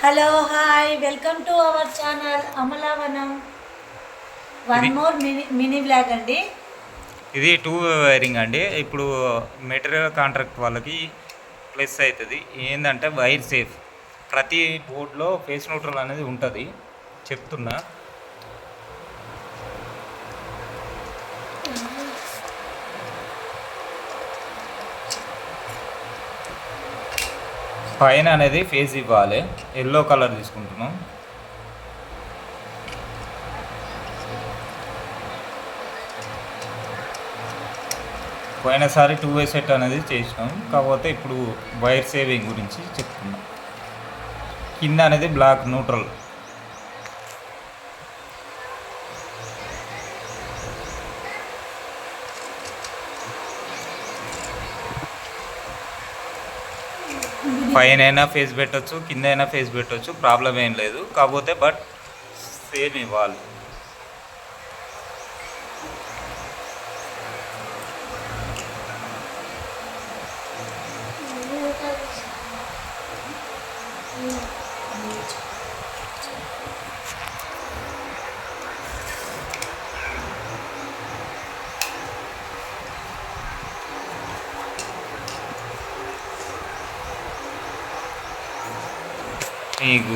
Hello hi welcome to our channel Amalavanam. One more mini blog అండి. ఇది two wiring అండి. ఇప్పుడు మెటీరియల్ కాంట్రాక్ట్ వాళ్ళకి ప్లస్ అవుతుంది ఏంటంటే వైర్ సేఫ్. ప్రతి బోర్డులో ఫేస్ న్యూట్రల్ అనేది ఉంటుంది చెప్తున్నా. పైన అనేది ఫేస్ ఇవ్వాలి. ఎల్లో కలర్ తీసుకుంటున్నాం. పోయినసారి 2 వే సెట్ అనేది చేసినాం, కాకపోతే ఇప్పుడు వైర్ సేవింగ్ గురించి చెప్తున్నాం. కింద అనేది బ్లాక్ న్యూట్రల్. పైన అయినా ఫేస్ పెట్టవచ్చు, కింద అయినా ఫేస్ పెట్టవచ్చు, ప్రాబ్లం ఏం లేదు. కాకపోతే బట్ సేమ్ ఇవ్వాలి. మీకు